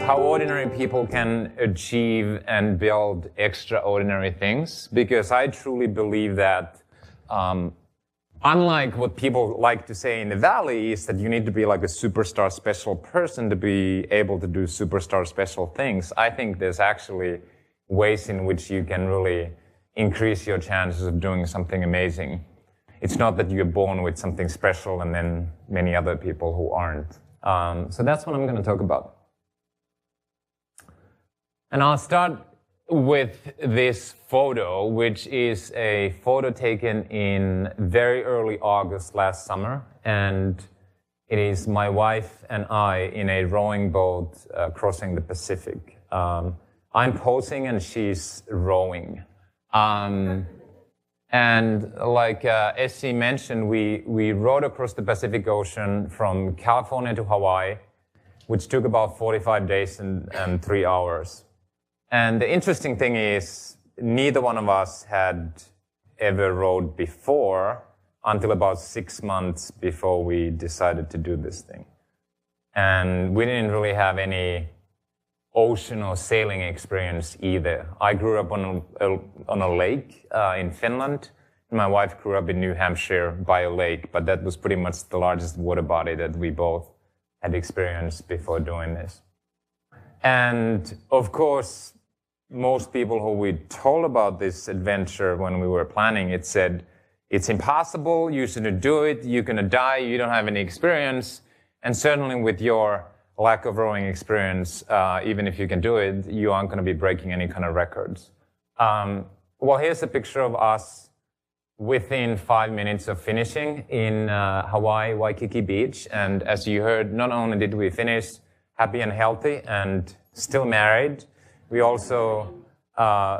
how ordinary people can achieve and build extraordinary things, because I truly believe that unlike what people like to say in the Valley is that you need to be like a superstar special person to be able to do superstar special things. I think there's actually ways in which you can really increase your chances of doing something amazing. It's not that you're born with something special and then many other people who aren't. So that's what I'm going to talk about. And I'll start with this photo, which is a photo taken in very early August last summer. And it is my wife and I in a rowing boat crossing the Pacific. I'm posing and she's rowing. And like Essi mentioned, we rowed across the Pacific Ocean from California to Hawaii, which took about 45 days and 3 hours. And the interesting thing is, neither one of us had ever rowed before until about 6 months before we decided to do this thing. And we didn't really have any ocean or sailing experience either. I grew up on a lake in Finland. My wife grew up in New Hampshire by a lake, but that was pretty much the largest water body that we both had experienced before doing this. And of course, most people who we told about this adventure when we were planning it said, it's impossible, you shouldn't do it, you're going to die, you don't have any experience. And certainly with your lack of rowing experience, even if you can do it, you aren't going to be breaking any kind of records. Well, here's a picture of us within 5 minutes of finishing in Hawaii, Waikiki Beach. And as you heard, not only did we finish happy and healthy and still married, we also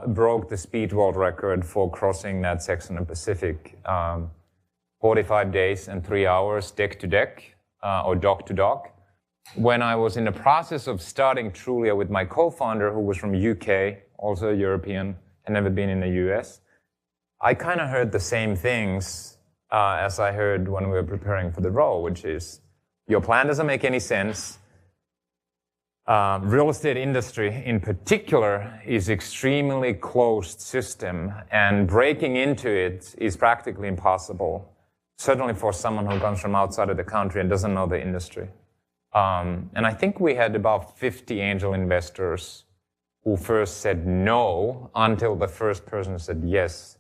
broke the speed world record for crossing that section of the Pacific. 45 days and 3 hours deck to deck, or dock to dock. When I was in the process of starting Trulia with my co-founder, who was from UK, also a European, and never been in the US, I kind of heard the same things as I heard when we were preparing for the role, which is, your plan doesn't make any sense. Real estate industry in particular is extremely closed system, and breaking into it is practically impossible, certainly for someone who comes from outside of the country and doesn't know the industry. And I think we had about 50 angel investors who first said no until the first person said yes.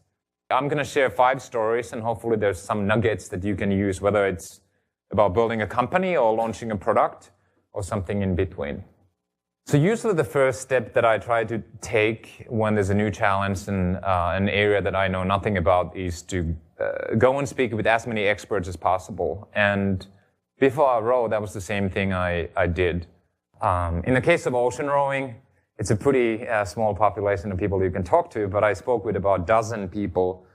I'm going to share 5 stories, and hopefully there's some nuggets that you can use, whether it's about building a company or launching a product or something in between. So usually the first step that I try to take when there's a new challenge in an area that I know nothing about is to go and speak with as many experts as possible. And before I rowed, that was the same thing I did. In the case of ocean rowing, it's a pretty small population of people you can talk to, but I spoke with about a dozen people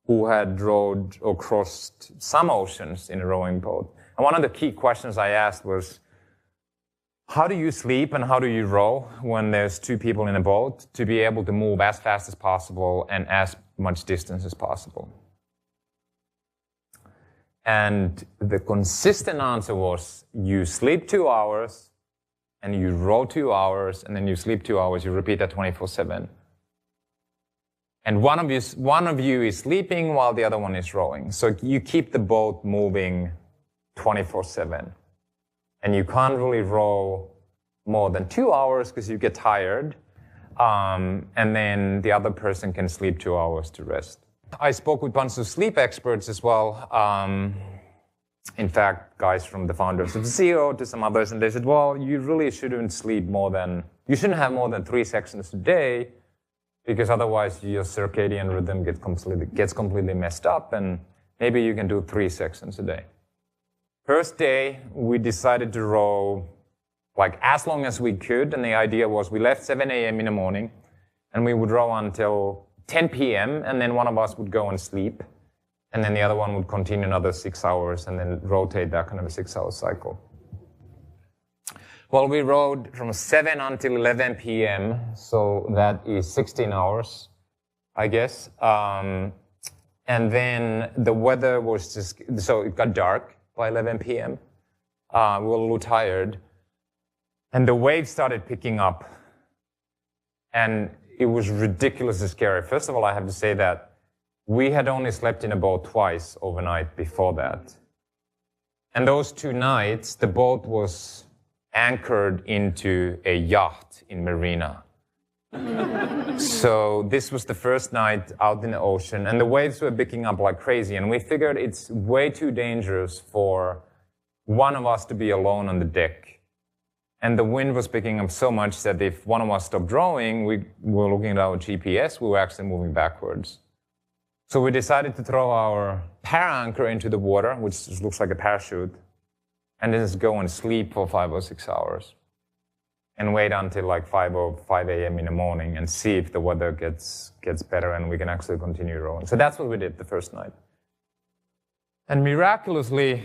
who had rowed or crossed some oceans in a rowing boat. And one of the key questions I asked was, how do you sleep and how do you row when there's 2 people in a boat to be able to move as fast as possible and as much distance as possible? And the consistent answer was, you sleep 2 hours and you row 2 hours, and then you sleep 2 hours, you repeat that 24/7. And one of you is sleeping while the other one is rowing. So you keep the boat moving 24/7. And you can't really row more than 2 hours because you get tired. And then the other person can sleep 2 hours to rest. I spoke with a bunch of sleep experts as well. In fact, guys from the founders of Zero to some others, and they said, well, you really shouldn't you shouldn't have more than 3 sections a day, because otherwise your circadian rhythm gets completely messed up, and maybe you can do 3 sections a day. First day, we decided to row like as long as we could, and the idea was we left 7 a.m. in the morning, and we would row until 10 p.m., and then one of us would go and sleep, and then the other one would continue another 6 hours, and then rotate that kind of a 6-hour cycle. Well, we rowed from 7 until 11 p.m., so that is 16 hours, I guess. And then the weather was so it got dark by 11 p.m. We were a little tired. And the waves started picking up. And it was ridiculously scary. First of all, I have to say that we had only slept in a boat twice overnight before that. And those 2 nights, the boat was anchored into a yacht in Marina. So this was the first night out in the ocean, and the waves were picking up like crazy. And we figured it's way too dangerous for one of us to be alone on the deck. And the wind was picking up so much that if one of us stopped rowing, we were looking at our GPS, we were actually moving backwards. So we decided to throw our para anchor into the water, which just looks like a parachute, and then just go and sleep for 5 or 6 hours. And wait until like 5 a.m. in the morning and see if the weather gets better and we can actually continue rowing. So that's what we did the first night. And miraculously,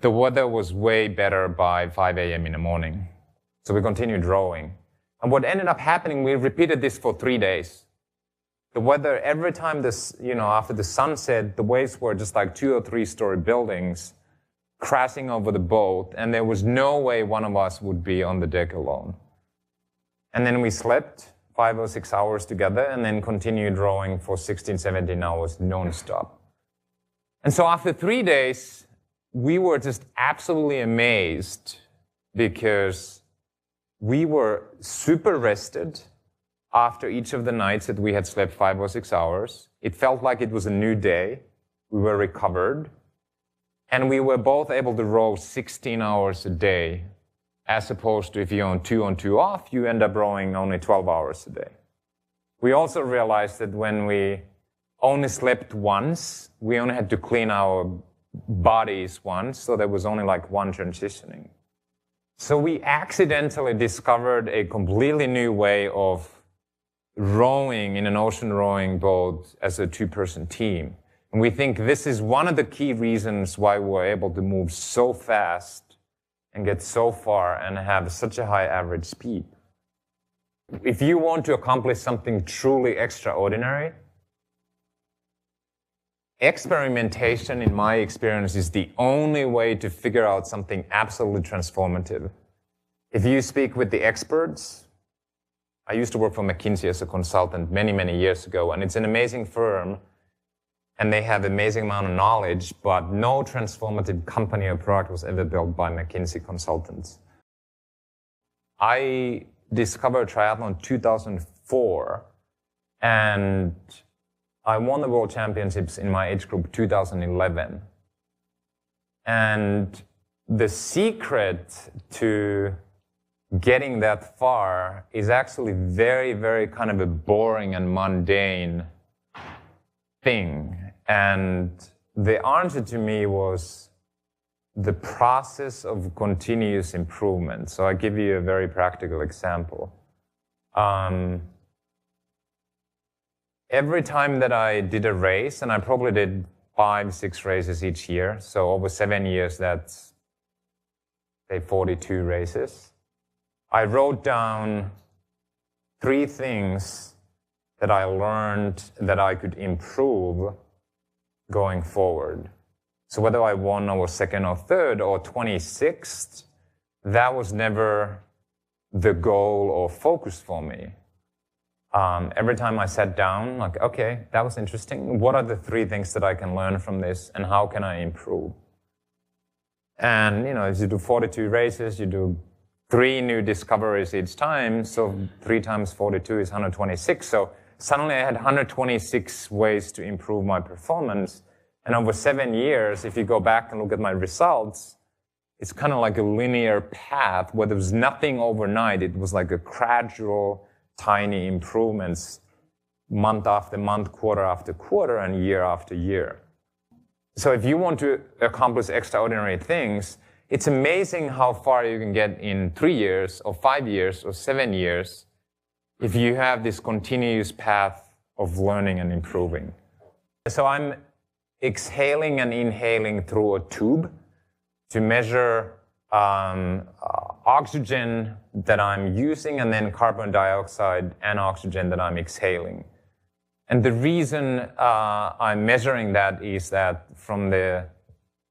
the weather was way better by 5 a.m. in the morning. So we continued rowing. And what ended up happening, we repeated this for 3 days. The weather, every time after the sunset, the waves were just like 2 or 3 story buildings crashing over the boat, and there was no way one of us would be on the deck alone. And then we slept 5 or 6 hours together and then continued rowing for 16, 17 hours non-stop. And so after 3 days, we were just absolutely amazed because we were super rested after each of the nights that we had slept 5 or 6 hours. It felt like it was a new day. We were recovered. And we were both able to row 16 hours a day, as opposed to if you're on 2 on 2 off, you end up rowing only 12 hours a day. We also realized that when we only slept once, we only had to clean our bodies once, so there was only like one transitioning. So we accidentally discovered a completely new way of rowing in an ocean rowing boat as a 2-person team. And we think this is one of the key reasons why we're able to move so fast and get so far and have such a high average speed. If you want to accomplish something truly extraordinary, experimentation, in my experience, is the only way to figure out something absolutely transformative. If you speak with the experts, I used to work for McKinsey as a consultant many, many years ago, and it's an amazing firm, and they have an amazing amount of knowledge, but no transformative company or product was ever built by McKinsey consultants. I discovered triathlon in 2004, and I won the world championships in my age group 2011. And the secret to getting that far is actually very, very kind of a boring and mundane thing. And the answer to me was the process of continuous improvement. So I give you a very practical example. Every time that I did a race, and I probably did 5, 6 races each year, so over 7 years, that's, say, 42 races, I wrote down 3 things that I learned that I could improve going forward. So whether I won or was 2nd or 3rd or 26th, that was never the goal or focus for me. Every time I sat down, like, okay, that was interesting. What are the 3 things that I can learn from this, and how can I improve? And, if you do 42 races, you do 3 new discoveries each time, so 3 times 42 is 126. So suddenly I had 126 ways to improve my performance. And over 7 years, if you go back and look at my results, it's kind of like a linear path where there was nothing overnight. It was like a gradual, tiny improvements month after month, quarter after quarter, and year after year. So if you want to accomplish extraordinary things, it's amazing how far you can get in 3 years or 5 years or 7 years if you have this continuous path of learning and improving. So I'm exhaling and inhaling through a tube to measure oxygen that I'm using, and then carbon dioxide and oxygen that I'm exhaling. And the reason I'm measuring that is that from the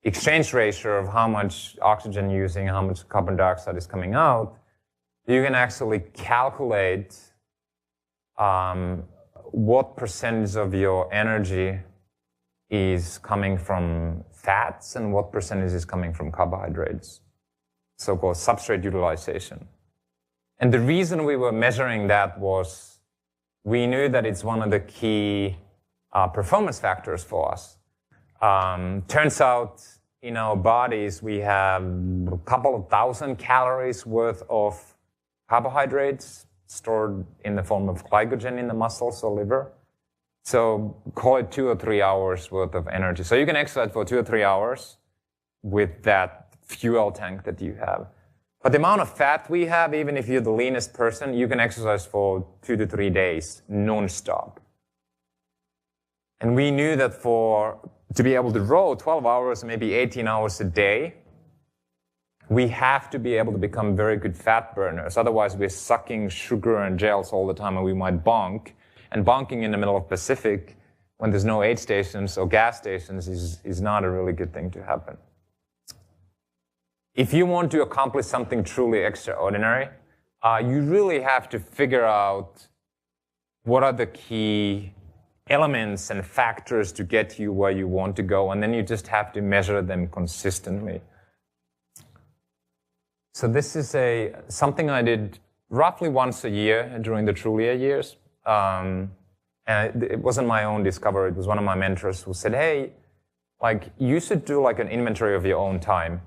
exchange ratio of how much oxygen using, how much carbon dioxide is coming out, you can actually calculate what percentage of your energy is coming from fats and what percentage is coming from carbohydrates, so-called substrate utilization. And the reason we were measuring that was we knew that it's one of the key performance factors for us. Turns out in our bodies we have a couple of thousand calories worth of carbohydrates stored in the form of glycogen in the muscles or liver. So call it 2 or 3 hours worth of energy. So you can exercise for 2 or 3 hours with that fuel tank that you have. But the amount of fat we have, even if you're the leanest person, you can exercise for 2 to 3 days non-stop. And we knew that to be able to row 12 hours, maybe 18 hours a day, we have to be able to become very good fat burners. Otherwise, we're sucking sugar and gels all the time and we might bonk. And bonking in the middle of the Pacific when there's no aid stations or gas stations is not a really good thing to happen. If you want to accomplish something truly extraordinary, you really have to figure out what are the key elements and factors to get you where you want to go, and then you just have to measure them consistently. So this is something I did roughly once a year during the Trulia years. And it wasn't my own discovery. It was one of my mentors who said, hey, you should do an inventory of your own time.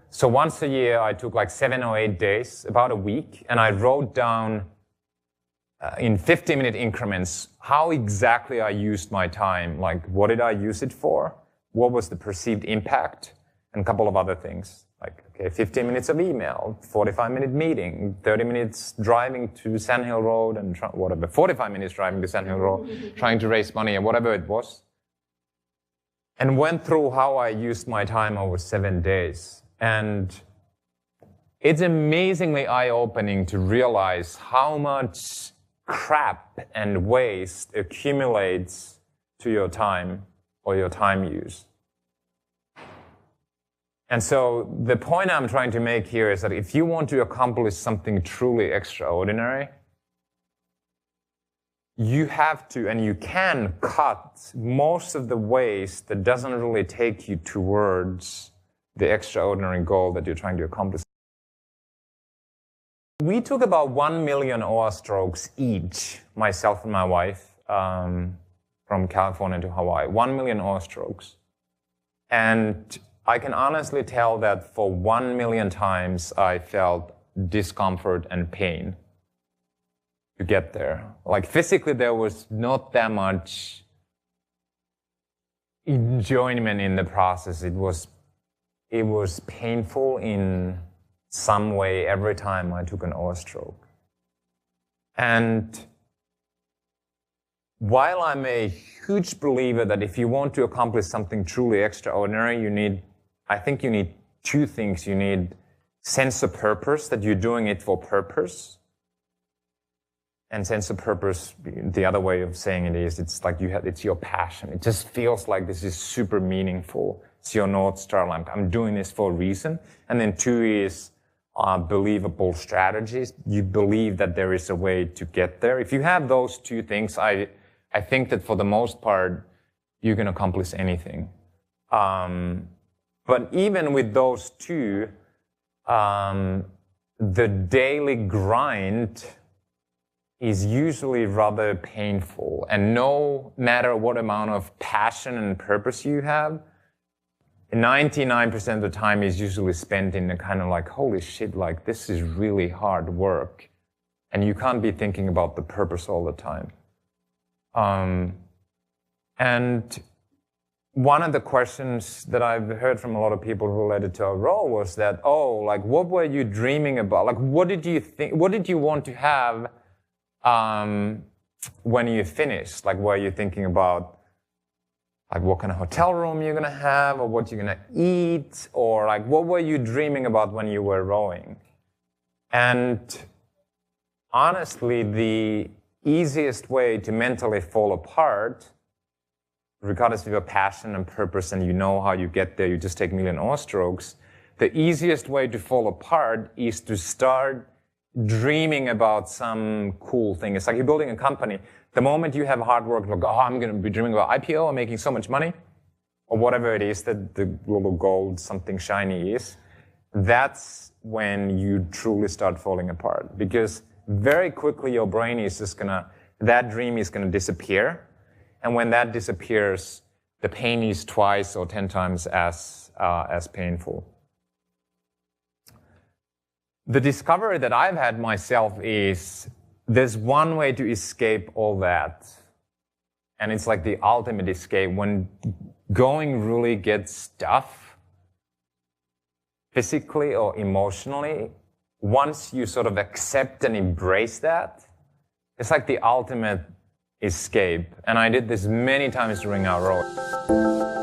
So once a year, I took 7 or 8 days, about a week, and I wrote down in 50-minute increments how exactly I used my time. What did I use it for? What was the perceived impact? And a couple of other things. 15 minutes of email, 45-minute meeting, 30 minutes driving to Sand Hill Road, and 45 minutes driving to Sand Hill Road, trying to raise money, and whatever it was. And went through how I used my time over 7 days. And it's amazingly eye-opening to realize how much crap and waste accumulates to your time or your time use. And so the point I'm trying to make here is that if you want to accomplish something truly extraordinary, you have to and you can cut most of the waste that doesn't really take you towards the extraordinary goal that you're trying to accomplish. We took about 1 million oar strokes each, myself and my wife, from California to Hawaii. 1 million oar strokes. And I can honestly tell that for 1 million times I felt discomfort and pain to get there. Physically there was not that much enjoyment in the process. It was painful in some way every time I took an oar stroke. And while I'm a huge believer that if you want to accomplish something truly extraordinary, I think you need 2 things. You need sense of purpose, that you're doing it for purpose. And sense of purpose, the other way of saying it is, it's your passion. It just feels like this is super meaningful. It's your North Star. I'm doing this for a reason. And then 2 is believable strategies. You believe that there is a way to get there. If you have those 2 things, I think that for the most part, you can accomplish anything. But even with those 2, the daily grind is usually rather painful. And no matter what amount of passion and purpose you have, 99% of the time is usually spent in the kind of holy shit, this is really hard work. And you can't be thinking about the purpose all the time. And one of the questions that I've heard from a lot of people related to our role was that, what were you dreaming about? What did you think? What did you want to have when you finished? Were you thinking about what kind of hotel room you're gonna have, or what you're gonna eat, or what were you dreaming about when you were rowing? And honestly, the easiest way to mentally fall apart, regardless of your passion and purpose, and you know how you get there, you just take 1 million oar strokes, the easiest way to fall apart is to start dreaming about some cool thing. It's like you're building a company. The moment you have hard work, like, oh, I'm going to be dreaming about IPO, I'm making so much money, or whatever it is that the little gold something shiny is, that's when you truly start falling apart. Because very quickly your brain is just that dream is gonna disappear. And when that disappears, the pain is twice or 10 times as painful. The discovery that I've had myself is there's one way to escape all that. And it's like the ultimate escape. When going really gets tough, physically or emotionally, once you sort of accept and embrace that, it's like the ultimate escape. And I did this many times during our road.